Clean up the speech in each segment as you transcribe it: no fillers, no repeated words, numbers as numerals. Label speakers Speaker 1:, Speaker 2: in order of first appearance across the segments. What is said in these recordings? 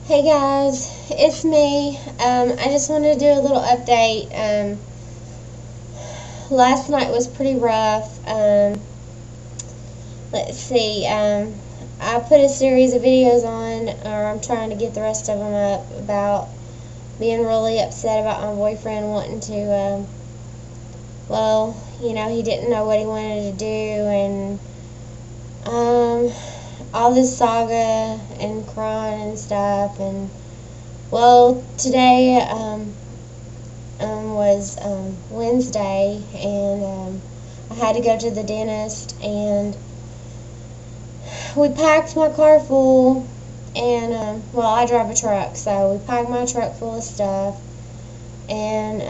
Speaker 1: Hey guys, it's me. I just wanted to do a little update. Last night was pretty rough. Let's see. I put a series of videos on, or I'm trying to get the rest of them up, about being really upset about my boyfriend wanting to, he didn't know what he wanted to do, and, all this saga and crying and stuff, and today was Wednesday, and I had to go to the dentist, and we packed my car full, and I drive a truck, so we packed my truck full of stuff, and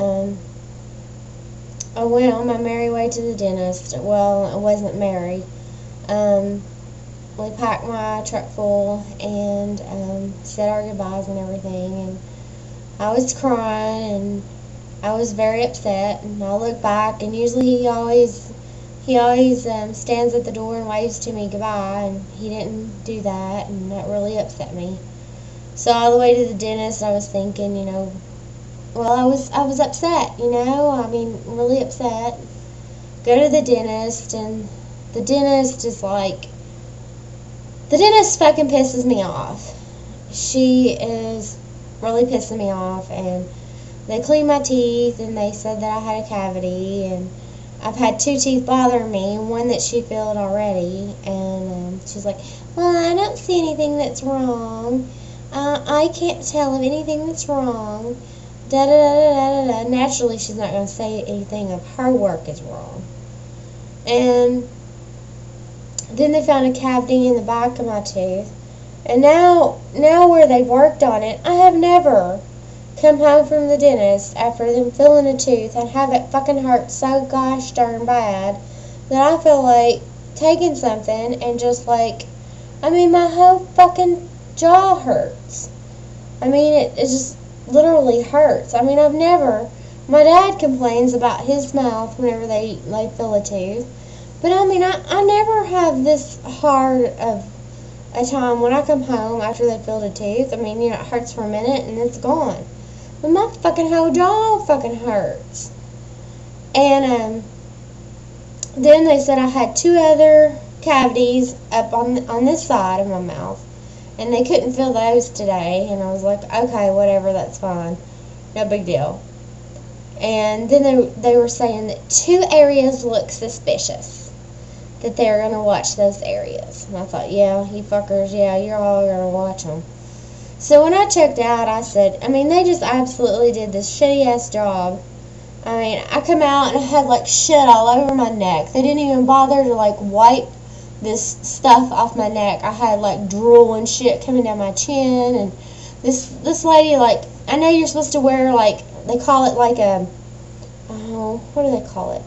Speaker 1: I went on my merry way to the dentist. Well, I wasn't merry. We packed my truck full and said our goodbyes and everything, and I was crying and I was very upset, and I looked back, and usually he always stands at the door and waves to me goodbye, and he didn't do that, and that really upset me. So all the way to the dentist, I was thinking, I was upset, really upset. Go to the dentist, and the dentist is like, the dentist fucking pisses me off. She is really pissing me off, and they cleaned my teeth, and they said that I had a cavity, and I've had 2 teeth bothering me, one that she filled already, and she's like, well, I don't see anything that's wrong. I can't tell of anything that's wrong. Da da da da da da. Naturally, she's not going to say anything of her work is wrong. And then they found a cavity in the back of my tooth. And now where they've worked on it, I have never come home from the dentist after them filling a tooth and have it fucking hurt so gosh darn bad that I feel like taking something and just my whole fucking jaw hurts. It just literally hurts. My dad complains about his mouth whenever they fill a tooth. But I never have this hard of a time when I come home after they filled a tooth. It hurts for a minute and it's gone. But my fucking whole jaw fucking hurts. And then they said I had 2 other cavities up on this side of my mouth, and they couldn't fill those today. And I was like, okay, whatever, that's fine, no big deal. And then they were saying that 2 areas look suspicious, that they're going to watch those areas. And I thought, yeah, you fuckers, yeah, you're all going to watch them. So when I checked out, I said, they just absolutely did this shitty-ass job. I come out and I had, shit all over my neck. They didn't even bother to, wipe this stuff off my neck. I had, drool and shit coming down my chin. And this lady, I know you're supposed to wear, they call it, what do they call it?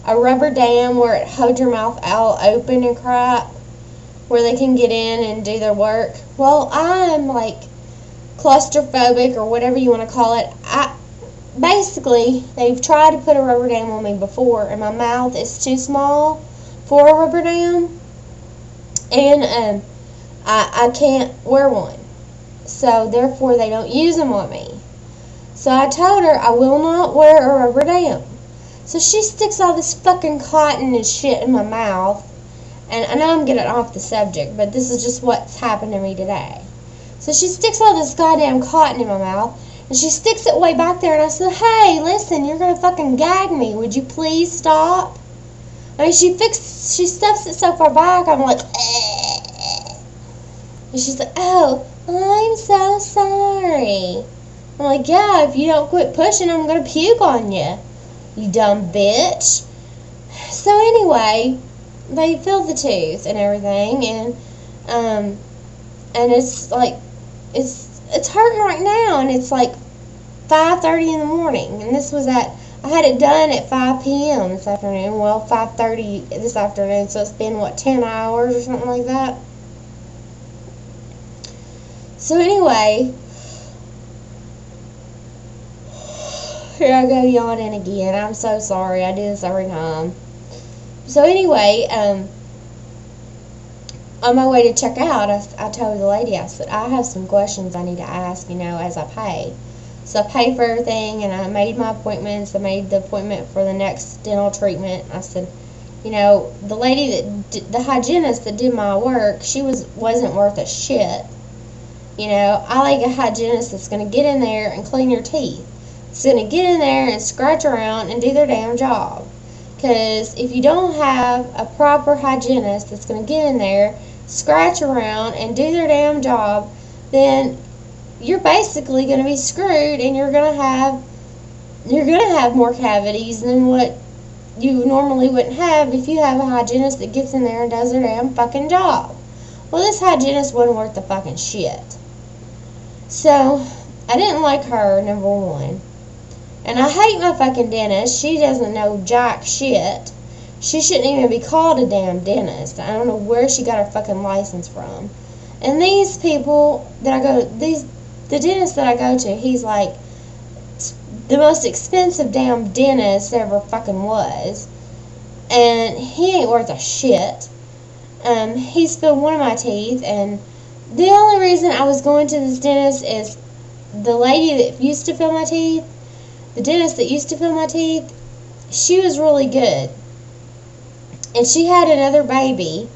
Speaker 1: A rubber dam where it holds your mouth all open and crap, where they can get in and do their work. Well, I'm claustrophobic, or whatever you want to call it. Basically, they've tried to put a rubber dam on me before, and my mouth is too small for a rubber dam, and I can't wear one. So therefore, they don't use them on me. So I told her I will not wear a rubber dam. So she sticks all this fucking cotton and shit in my mouth. And I know I'm getting off the subject, but this is just what's happened to me today. So she sticks all this goddamn cotton in my mouth, and she sticks it way back there, and I said, hey, listen, you're going to fucking gag me. Would you please stop? She stuffs it so far back, I'm like, and she's like, oh, I'm so sorry. I'm like, yeah, if you don't quit pushing, I'm going to puke on you, you dumb bitch. So anyway, they filled the tooth and everything, and it's hurting right now, and it's 5:30 in the morning, and I had it done at 5 p.m. this afternoon. Well, 5:30 this afternoon, so it's been 10 hours or something like that. So anyway, here I go yawning again. I'm so sorry. I do this every time. So anyway, on my way to check out, I told the lady, I said, I have some questions I need to ask, as I pay. So I paid for everything, and I made my appointments. I made the appointment for the next dental treatment. I said, the lady the hygienist that did my work, she wasn't worth a shit. I like a hygienist that's going to get in there and clean your teeth. It's going to get in there and scratch around and do their damn job. Because if you don't have a proper hygienist that's going to get in there, scratch around, and do their damn job, then you're basically going to be screwed, and you're going to have more cavities than what you normally wouldn't have if you have a hygienist that gets in there and does their damn fucking job. Well, this hygienist wasn't worth the fucking shit. So, I didn't like her, number one. And I hate my fucking dentist. She doesn't know jack shit. She shouldn't even be called a damn dentist. I don't know where she got her fucking license from. And these people that the dentist that I go to, he's like the most expensive damn dentist ever fucking was. And he ain't worth a shit. He's filled one of my teeth, and the only reason I was going to this dentist is the lady that used to fill my teeth, the dentist that used to fill my teeth, she was really good. And she had another baby,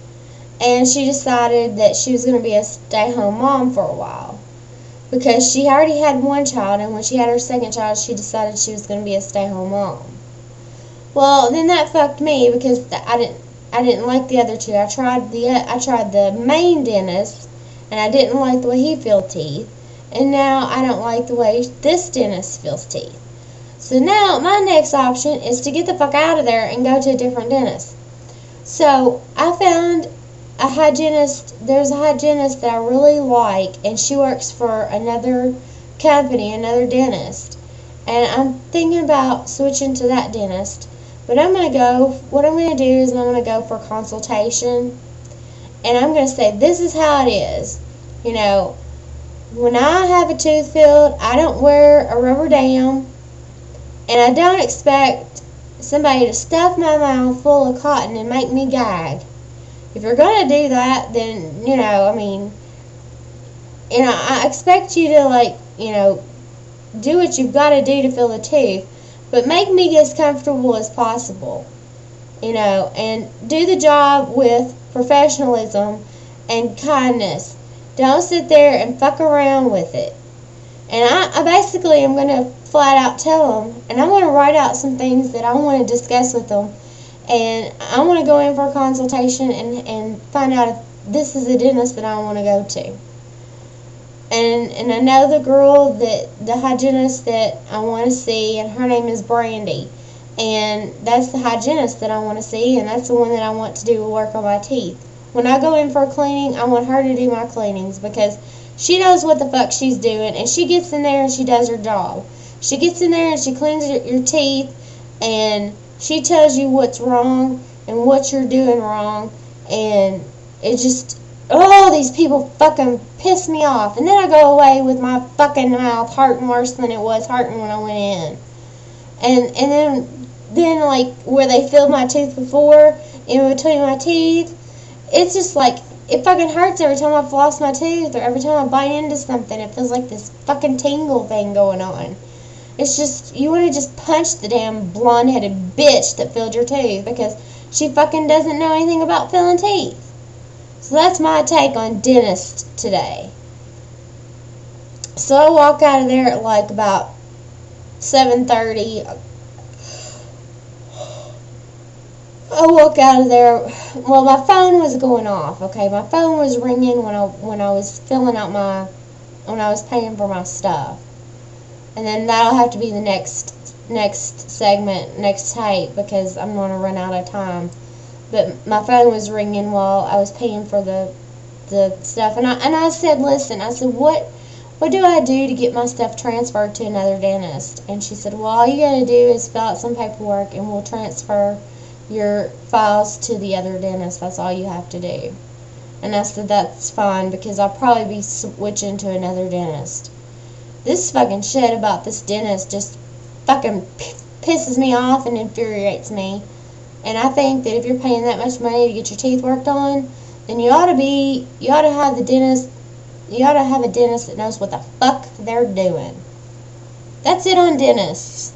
Speaker 1: and she decided that she was going to be a stay-home mom for a while. Because she already had one child, and when she had her second child, she decided she was going to be a stay-home mom. Well, then that fucked me, because I didn't like the other two. I tried the main dentist, and I didn't like the way he filled teeth. And now I don't like the way this dentist fills teeth. So now my next option is to get the fuck out of there and go to a different dentist. So I found a hygienist. There's a hygienist that I really like, and she works for another company, another dentist. And I'm thinking about switching to that dentist. But what I'm going to do is I'm going to go for a consultation. And I'm going to say, this is how it is. When I have a tooth filled, I don't wear a rubber dam. And I don't expect somebody to stuff my mouth full of cotton and make me gag. If you're going to do that, then, I expect you to, do what you've got to do to fill the tooth. But make me as comfortable as possible. And do the job with professionalism and kindness. Don't sit there and fuck around with it. And I basically am going to flat out tell them, and I'm going to write out some things that I want to discuss with them. And I want to go in for a consultation and find out if this is the dentist that I want to go to. And I know the girl, the hygienist that I want to see, and her name is Brandy. And that's the hygienist that I want to see, and that's the one that I want to do work on my teeth. When I go in for a cleaning, I want her to do my cleanings, because she knows what the fuck she's doing, and she gets in there and she does her job. She gets in there and she cleans your teeth, and she tells you what's wrong and what you're doing wrong, and it just, these people fucking piss me off. And then I go away with my fucking mouth hurting worse than it was hurting when I went in. And then like where they filled my tooth before, in between my teeth, it's just like, it fucking hurts every time I floss my tooth, or every time I bite into something. It feels like this fucking tingle thing going on. It's just, you want to just punch the damn blonde-headed bitch that filled your tooth, because she fucking doesn't know anything about filling teeth. So that's my take on dentist today. So I walk out of there at like about 7:30. I walk out of there. Well, my phone was going off. Okay, my phone was ringing when I was filling out when I was paying for my stuff. And then that'll have to be the next segment, next tape, because I'm going to run out of time. But my phone was ringing while I was paying for the stuff, and I said, listen, I said, what do I do to get my stuff transferred to another dentist? And she said, well, all you got to do is fill out some paperwork, and we'll transfer your files to the other dentist. That's all you have to do. And I said, that's fine, because I'll probably be switching to another dentist. This fucking shit about this dentist just fucking pisses me off and infuriates me. And I think that if you're paying that much money to get your teeth worked on, then And you ought to have the dentist, you ought to have a dentist that knows what the fuck they're doing. That's it on dentists.